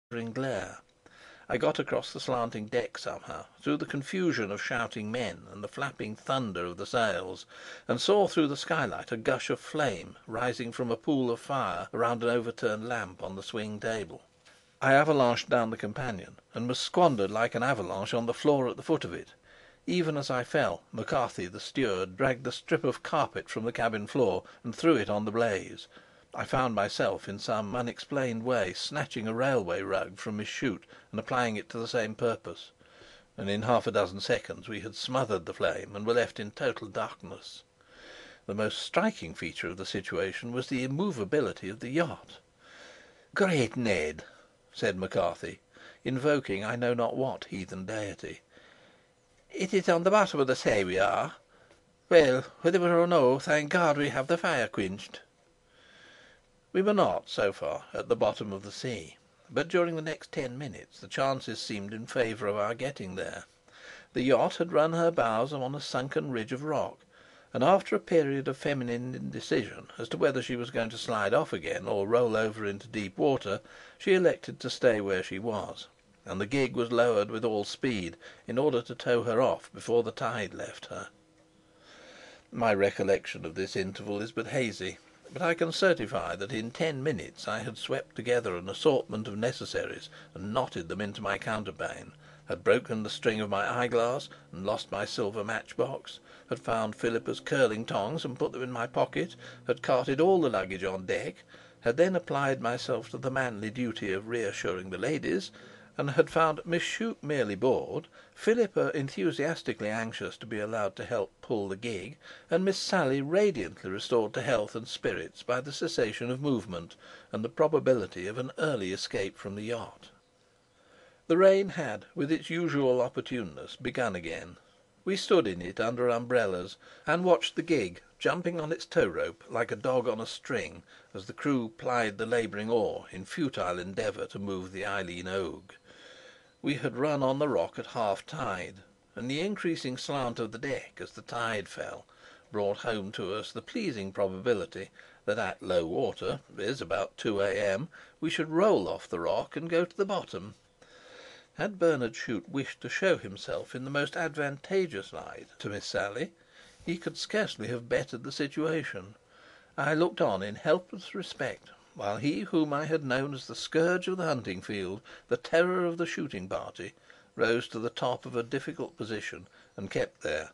glare. I got across the slanting deck somehow, through the confusion of shouting men and the flapping thunder of the sails, and saw through the skylight a gush of flame rising from a pool of fire around an overturned lamp on the swing table. I avalanched down the companion, and was squandered like an avalanche on the floor at the foot of it. Even as I fell, McCarthy, the steward, dragged a strip of carpet from the cabin floor and threw it on the blaze. I found myself, in some unexplained way, snatching a railway rug from Miss Shute and applying it to the same purpose, and in half a dozen seconds we had smothered the flame and were left in total darkness. The most striking feature of the situation was the immovability of the yacht. "Great Ned!" said McCarthy, invoking I know not what heathen deity. "It is on the bottom of the sea we are. Well, whether or no, thank God we have the fire quenched." We were not, so far, at the bottom of the sea, but during the next 10 minutes the chances seemed in favour of our getting there. The yacht had run her bows on a sunken ridge of rock, and after a period of feminine indecision as to whether she was going to slide off again or roll over into deep water, she elected to stay where she was, and the gig was lowered with all speed in order to tow her off before the tide left her. My recollection of this interval is but hazy, but I can certify that in 10 minutes I had swept together an assortment of necessaries and knotted them into my counterpane, had broken the string of my eyeglass and lost my silver matchbox, had found Philippa's curling tongs and put them in my pocket, had carted all the luggage on deck, had then applied myself to the manly duty of reassuring the ladies, and had found Miss Shute merely bored, Philippa enthusiastically anxious to be allowed to help pull the gig, and Miss Sally radiantly restored to health and spirits by the cessation of movement and the probability of an early escape from the yacht. The rain had, with its usual opportuneness, begun again. We stood in it under umbrellas, and watched the gig jumping on its tow rope like a dog on a string, as the crew plied the labouring oar in futile endeavour to move the Eileen Ogue. We had run on the rock at half tide, and the increasing slant of the deck as the tide fell brought home to us the pleasing probability that at low water, viz. about 2 a.m., we should roll off the rock and go to the bottom. Had Bernard Shute wished to show himself in the most advantageous light to Miss Sally, he could scarcely have bettered the situation. I looked on in helpless respect while he whom I had known as the scourge of the hunting field, the terror of the shooting party, rose to the top of a difficult position and kept there,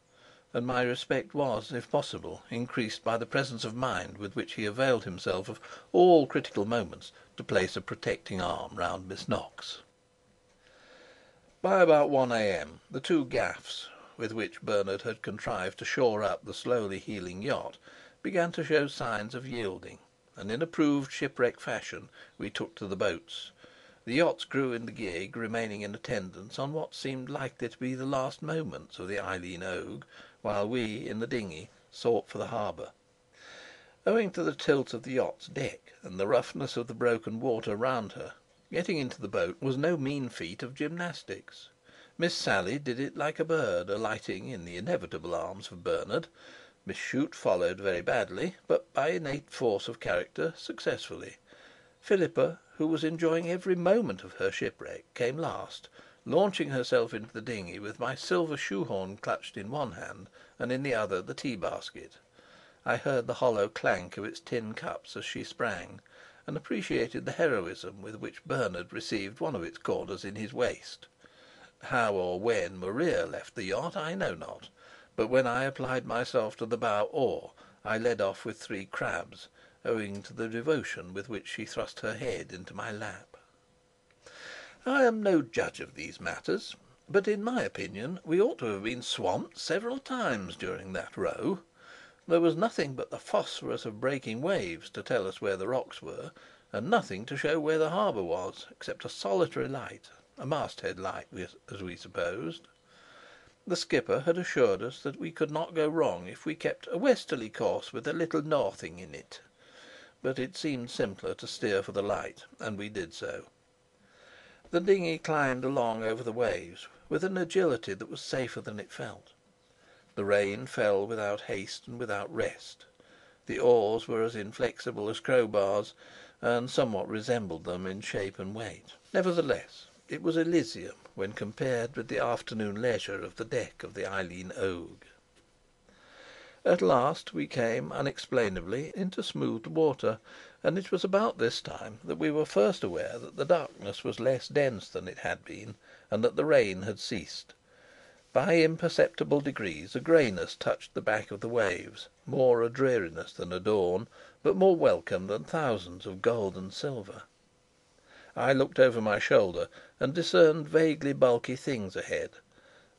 and my respect was, if possible, increased by the presence of mind with which he availed himself of all critical moments to place a protecting arm round Miss Knox. By about 1 a.m. the two gaffs with which Bernard had contrived to shore up the slowly heeling yacht began to show signs of yielding, and in approved shipwreck fashion we took to the boats, the yacht's crew in the gig remaining in attendance on what seemed likely to be the last moments of the Eileen Ogue, while we, in the dinghy, sought for the harbour. Owing to the tilt of the yacht's deck and the roughness of the broken water round her, getting into the boat was no mean feat of gymnastics. Miss Sally did it like a bird alighting in the inevitable arms of Bernard. Miss Shute followed very badly, but by innate force of character successfully. Philippa, who was enjoying every moment of her shipwreck, came last, launching herself into the dinghy with my silver shoehorn clutched in one hand and in the other the tea basket. I heard the hollow clank of its tin cups as she sprang, and appreciated the heroism with which Bernard received one of its corners in his waist. How or when Maria left the yacht I know not, but when I applied myself to the bow oar I led off with 3 crabs, owing to the devotion with which she thrust her head into my lap. I am no judge of these matters, but in my opinion we ought to have been swamped several times during that row. There was nothing but the phosphorus of breaking waves to tell us where the rocks were, and nothing to show where the harbour was, except a solitary light, a masthead light, as we supposed. The skipper had assured us that we could not go wrong if we kept a westerly course with a little northing in it, but it seemed simpler to steer for the light, and we did so. The dinghy climbed along over the waves with an agility that was safer than it felt. The rain fell without haste and without rest. The oars were as inflexible as crowbars, and somewhat resembled them in shape and weight. Nevertheless, it was Elysium when compared with the afternoon leisure of the deck of the Eileen Ogue. At last we came unexplainably into smooth water, and it was about this time that we were first aware that the darkness was less dense than it had been, and that the rain had ceased. By imperceptible degrees a greyness touched the back of the waves, more a dreariness than a dawn, but more welcome than thousands of gold and silver. I looked over my shoulder and discerned vaguely bulky things ahead.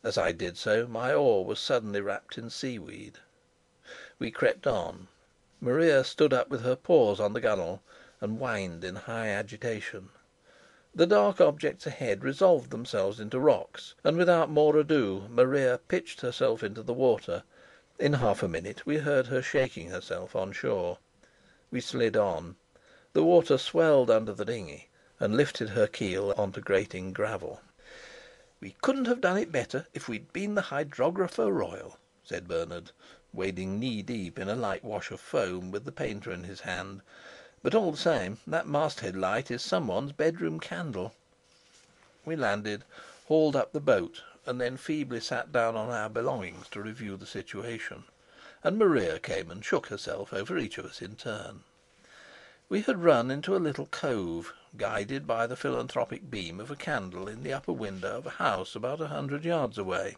As I did so, my oar was suddenly wrapped in seaweed. We crept on. Maria stood up with her paws on the gunwale and whined in high agitation. The dark objects ahead resolved themselves into rocks, and without more ado Maria pitched herself into the water. In half a minute we heard her shaking herself on shore. We slid on. The water swelled under the dinghy and lifted her keel on to grating gravel. "We couldn't have done it better if we'd been the Hydrographer Royal," said Bernard, wading knee-deep in a light wash of foam, with the painter in his hand. "But all the same, that masthead light is someone's bedroom candle." We landed, hauled up the boat, and then feebly sat down on our belongings to review the situation, and Maria came and shook herself over each of us in turn. We had run into a little cove, guided by the philanthropic beam of a candle in the upper window of a house about 100 yards away.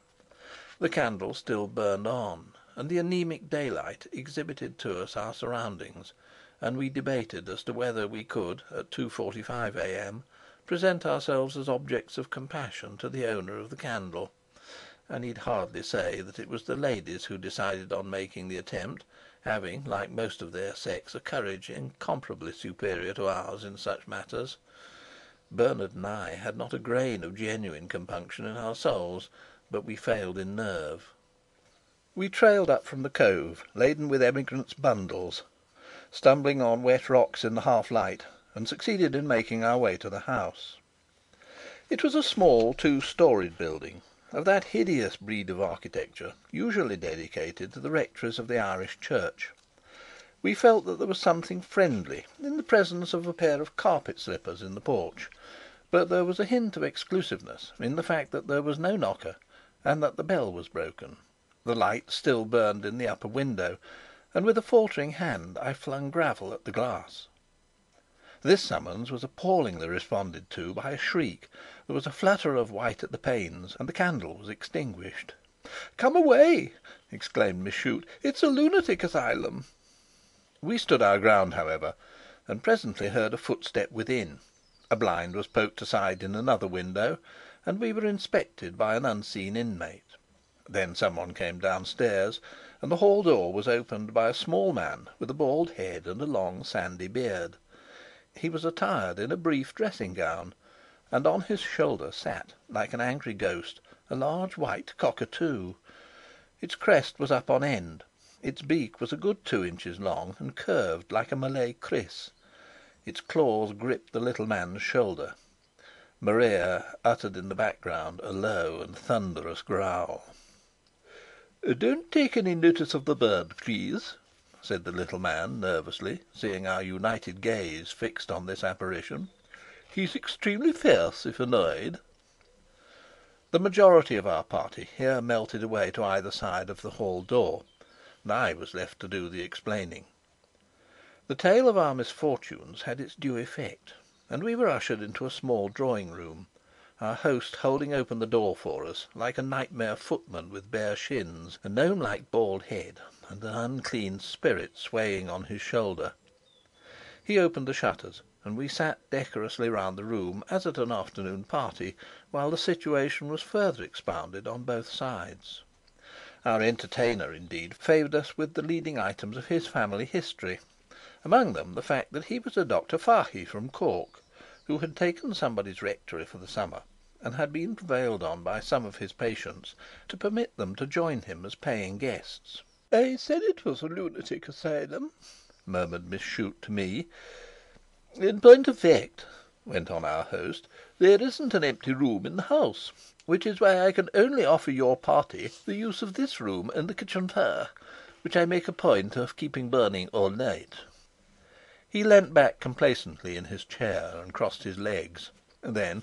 The candle still burned on, and the anaemic daylight exhibited to us our surroundings, and we debated as to whether we could, at 2:45 a.m., present ourselves as objects of compassion to the owner of the candle. I need hardly say that it was the ladies who decided on making the attempt, having, like most of their sex, a courage incomparably superior to ours in such matters. Bernard and I had not a grain of genuine compunction in our souls, but we failed in nerve. We trailed up from the cove, laden with emigrants' bundles, stumbling on wet rocks in the half light, and succeeded in making our way to the house. It was a small two-storied building, of that hideous breed of architecture usually dedicated to the rectories of the Irish Church. We felt that there was something friendly in the presence of a pair of carpet slippers in the porch, but there was a hint of exclusiveness in the fact that there was no knocker and that the bell was broken. The light still burned in the upper window, and with a faltering hand I flung gravel at the glass. This summons was appallingly responded to by a shriek. There was a flutter of white at the panes, and the candle was extinguished. "Come away!" exclaimed Miss Shute. "It's a lunatic asylum." We stood our ground, however, and presently heard a footstep within. A blind was poked aside in another window, and we were inspected by an unseen inmate. Then someone came downstairs, and the hall door was opened by a small man with a bald head and a long sandy beard. He was attired in a brief dressing gown, and on his shoulder sat, like an angry ghost, a large white cockatoo. Its crest was up on end. Its beak was a good 2 inches long and curved like a Malay kris. Its claws gripped the little man's shoulder. Maria uttered in the background a low and thunderous growl. "Don't take any notice of the bird, please," said the little man nervously, seeing our united gaze fixed on this apparition. "He's extremely fierce if annoyed." The majority of our party here melted away to either side of the hall door, and I was left to do the explaining. The tale of our misfortunes had its due effect, and we were ushered into a small drawing room, our host holding open the door for us, like a nightmare footman with bare shins, a gnome-like bald head, and an unclean spirit swaying on his shoulder. He opened the shutters, and we sat decorously round the room as at an afternoon party, while the situation was further expounded on both sides. Our entertainer, indeed, favoured us with the leading items of his family history, among them the fact that he was a Dr. Fahy from Cork, who had taken somebody's rectory for the summer, and had been prevailed on by some of his patients to permit them to join him as paying guests. "I said it was a lunatic asylum," murmured Miss Shute to me. "In point of fact," went on our host, "there isn't an empty room in the house, which is why I can only offer your party the use of this room and the kitchen fire, which I make a point of keeping burning all night." He leant back complacently in his chair and crossed his legs, Then